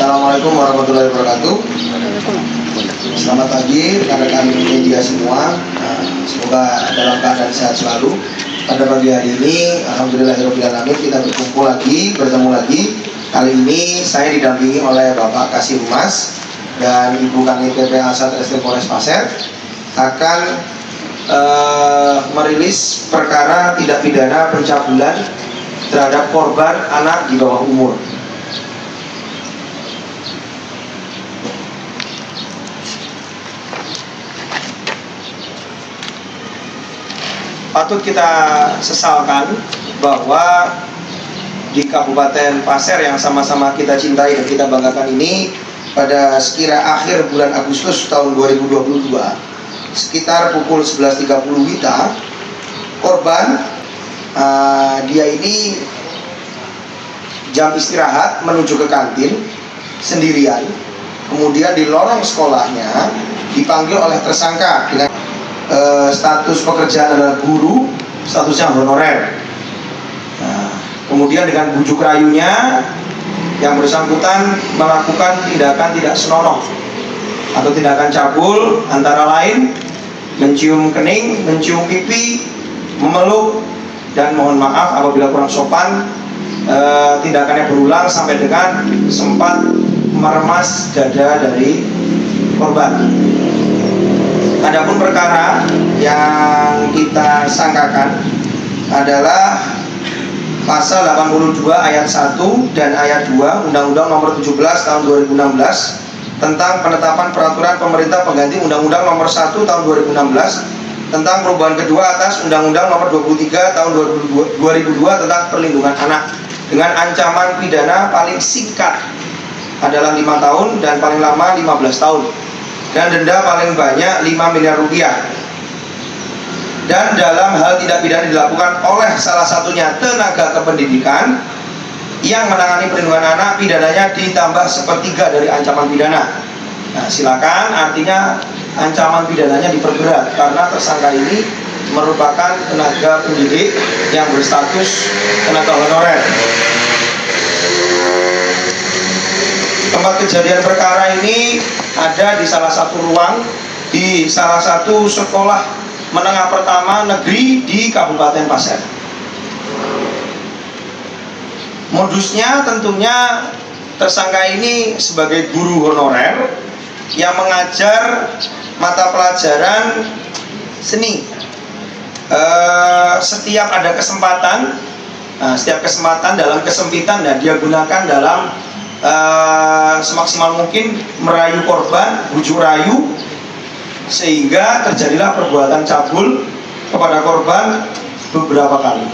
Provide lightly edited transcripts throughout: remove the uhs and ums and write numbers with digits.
Assalamualaikum warahmatullahi wabarakatuh. Selamat pagi rekan-rekan media semua. Semoga dalam keadaan sehat selalu. Pada pagi hari ini, alhamdulillahirabbil alamin, kita bertemu lagi. Kali ini saya didampingi oleh Bapak Kasih Humas dan Ibu Kanit PPA Satreskrim Polres Pasir akan merilis perkara tindak pidana pencabulan terhadap korban anak di bawah umur. Patut kita sesalkan bahwa di Kabupaten Pasir yang sama-sama kita cintai dan kita banggakan ini, pada sekira akhir bulan Agustus tahun 2022 sekitar pukul 11.30 WITA, korban dia ini jam istirahat menuju ke kantin sendirian. Kemudian di lorong sekolahnya dipanggil oleh tersangka dengan status pekerjaan adalah guru, statusnya honorer. Kemudian dengan bujuk rayunya yang bersangkutan melakukan tindakan tidak senonoh atau tindakan cabul, antara lain mencium kening, mencium pipi, memeluk, dan mohon maaf apabila kurang sopan, tindakannya berulang sampai dengan sempat meremas dada dari korban. Adapun perkara yang kita sangkakan adalah pasal 82 ayat 1 dan ayat 2 Undang-Undang Nomor 17 tahun 2016 tentang penetapan peraturan pemerintah pengganti Undang-Undang Nomor 1 tahun 2016 tentang perubahan kedua atas Undang-Undang Nomor 23 tahun 2002 tentang perlindungan anak, dengan ancaman pidana paling singkat adalah 5 tahun dan paling lama 15 tahun, dan denda paling banyak 5 miliar rupiah. Dan dalam hal tindak pidana dilakukan oleh salah satunya tenaga kependidikan yang menangani perlindungan anak, pidananya ditambah sepertiga dari ancaman pidana. Nah, silakan, artinya ancaman pidananya diperberat karena tersangka ini merupakan tenaga pendidik yang berstatus tenaga honorer. Tempat kejadian perkara ini ada di salah satu ruang di salah satu sekolah menengah pertama negeri di Kabupaten Pasir. Modusnya tentunya tersangka ini sebagai guru honorer yang mengajar mata pelajaran seni. Setiap ada kesempatan, setiap kesempatan dalam kesempitan, dan dia gunakan dalam semaksimal mungkin merayu korban, bujuk rayu, sehingga terjadilah perbuatan cabul kepada korban beberapa kali.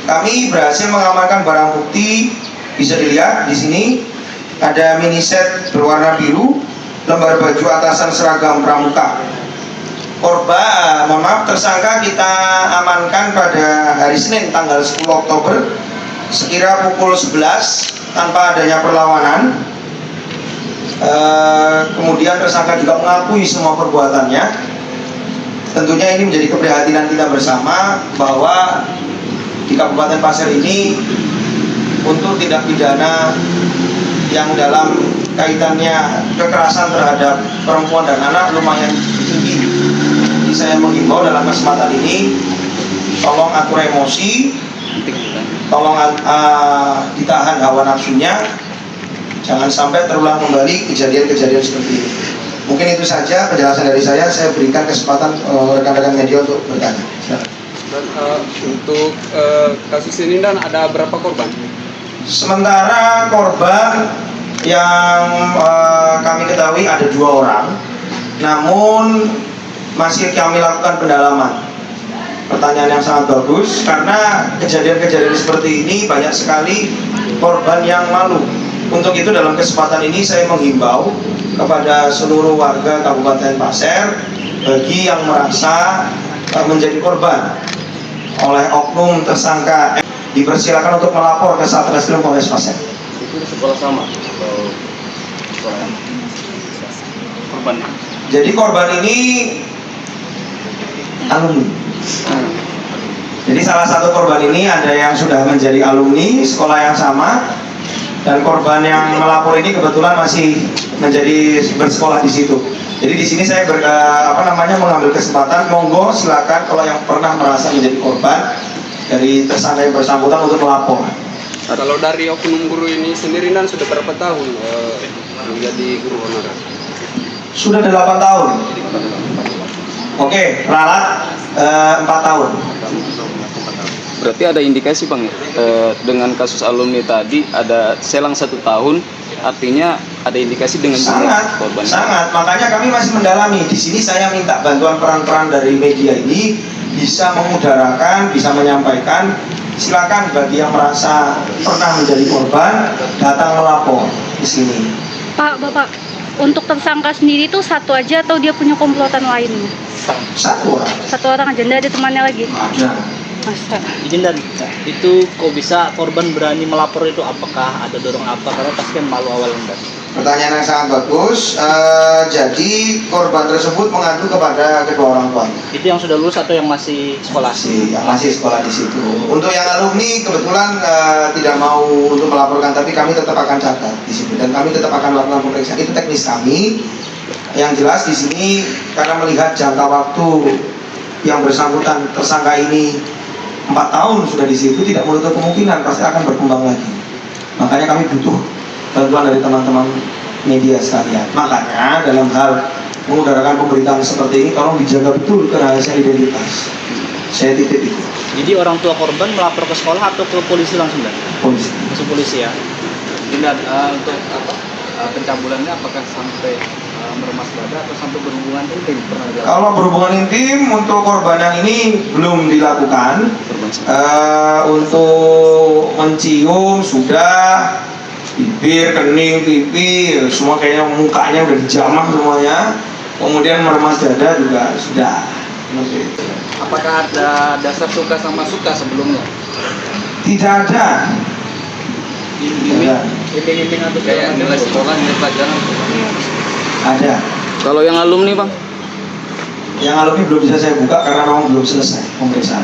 Kami berhasil mengamankan barang bukti, bisa dilihat di sini ada mini set berwarna biru, lembar baju atasan seragam pramuka. Korban, tersangka kita amankan pada hari Senin tanggal 10 Oktober sekira pukul 11 tanpa adanya perlawanan. Kemudian tersangka juga mengakui semua perbuatannya. Tentunya ini menjadi keprihatinan kita bersama bahwa di Kabupaten Pasir ini untuk tindak pidana yang dalam kaitannya kekerasan terhadap perempuan dan anak lumayan tinggi. Jadi saya menghimbau dalam kesempatan ini, tolong atur emosi, tolong ditahan hawa nafsunya. Jangan sampai terulang kembali kejadian-kejadian seperti ini. Mungkin itu saja penjelasan dari saya. Saya berikan kesempatan rekan-rekan media untuk bertanya. Dan untuk kasus ini dan ada berapa korban? Sementara korban yang kami ketahui ada 2 orang, namun masih kami lakukan pendalaman. Pertanyaan yang sangat bagus, karena kejadian-kejadian seperti ini banyak sekali korban yang malu. Untuk itu dalam kesempatan ini saya menghimbau kepada seluruh warga Kabupaten Pasir, bagi yang merasa menjadi korban oleh oknum tersangka, dipersilakan untuk melapor ke Satreskrim Polres Pasir. Itu di sekolah sama atau sekolah korbannya? Jadi korban ini alumni. Jadi salah satu korban ini ada yang sudah menjadi alumni sekolah yang sama, Dan korban yang melapor ini kebetulan masih menjadi bersekolah di situ. Jadi di sini saya mengambil kesempatan, monggo silakan kalau yang pernah merasa menjadi korban dari tersangka yang bersangkutan untuk melapor. Kalau dari oknum guru ini sendiri dan sudah berapa tahun menjadi guru honorer? Sudah 8 tahun. Oke, ralat 4 tahun. Berarti ada indikasi Bang ya, dengan kasus alumni tadi ada selang 1 tahun, artinya ada indikasi dengan sangat korban. Sangat, makanya kami masih mendalami. Di sini saya minta bantuan peran-peran dari media ini bisa mengudarakan, bisa menyampaikan. Silakan bagi yang merasa pernah menjadi korban datang melapor di sini. Pak, Bapak, untuk tersangka sendiri itu satu aja atau dia punya komplotan lainnya? Satu orang. Satu orang aja, nggak ada temannya lagi? Ada. Masa? Izin dan itu kok bisa korban berani melapor itu, apakah ada dorong apa, karena pasti kan malu awalnya. Pertanyaan yang sangat bagus. Jadi korban tersebut mengadu kepada kedua orang tuanya. Itu yang sudah lulus atau yang masih sekolah? Masih sekolah di situ. Untuk yang alumni kebetulan tidak mau untuk melaporkan, tapi kami tetap akan catat di situ dan kami tetap akan melakukan pemeriksaan. Itu teknis kami. Yang jelas di sini karena melihat jangka waktu yang bersangkutan tersangka ini 4 tahun sudah di situ, tidak menutup kemungkinan pasti akan berkembang lagi. Makanya kami butuh bantuan dari teman-teman media sekalian. Makanya dalam hal mengudarakan pemberitaan seperti ini tolong dijaga betul kerahasiaan identitas. Saya titip itu. Jadi orang tua korban melapor ke sekolah atau ke polisi langsung dan? Polisi. Langsung polisi ya. Dan untuk pencabulannya apakah sampai meremas dada atau sampai berhubungan intim pernah dilakukan? Kalau berhubungan intim untuk korban yang ini belum dilakukan. Untuk mencium sudah, bibir, kening, pipi, semua kayaknya mukanya udah dijamah semuanya. Kemudian meremas dada juga sudah. Seperti itu. Apakah ada dasar suka sama suka sebelumnya? Tidak ada. Iming-iming atau Kayak nilai sekolah, nilai pelajaran? Ada. Kalau yang alumni Bang? Yang alumni belum bisa saya buka karena memang belum selesai pemeriksaan.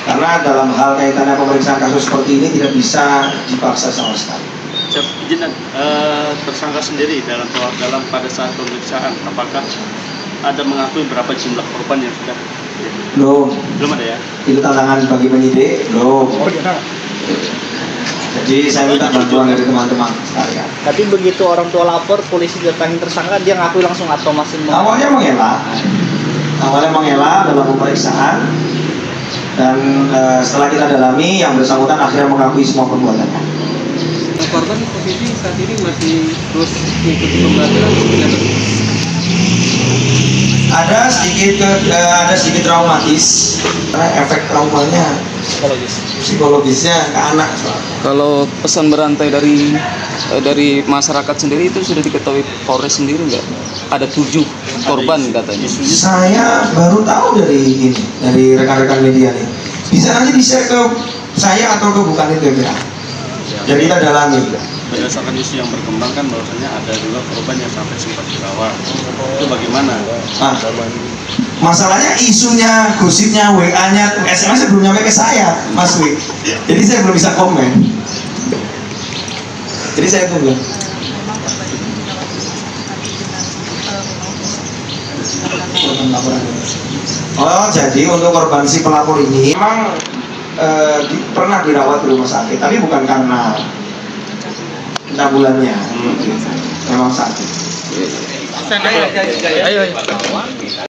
Karena dalam hal kaitannya pemeriksaan kasus seperti ini tidak bisa dipaksa sama sekali. Izin tersangka sendiri dalam pada saat pemeriksaan, apakah ada mengakui berapa jumlah korban yang sudah? Belum ada ya? Itu tantangan bagi penyidik. Belum. Jadi saya minta bantuan dari teman-teman sekalian. Tapi begitu orang tua lapor, polisi datangin tersangka, dia ngakui langsung atau masih Awalnya mengelak dalam pemeriksaan dan setelah kita dalami yang bersangkutan akhirnya mengakui semua perbuatannya. Korban posisi saat ini masih terus mengikuti pembelajaran seperti apa? Ada sedikit traumatis karena efek traumanya psikologisnya ke anak. Kalau pesan berantai dari masyarakat sendiri itu sudah diketahui Polres sendiri nggak? Ada 7 korban katanya. Saya baru tahu dari rekan-rekan media nih. Bisa nanti di-share ke saya atau ke bukan itu ya. Jadi kita dalami. Berdasarkan isu yang berkembang kan bahwasanya ada juga korban yang sampai sempat dirawat. Itu bagaimana? Nah, masalahnya isunya, gosipnya, WA-nya, SMS-nya belum nyampe ke saya, Mas Wi. Jadi saya belum bisa komen. Jadi saya tunggu. Oh, jadi untuk korban si pelapor ini memang pernah dirawat di rumah sakit, tapi bukan karena pencabulannya. Memang sakit. Ayo.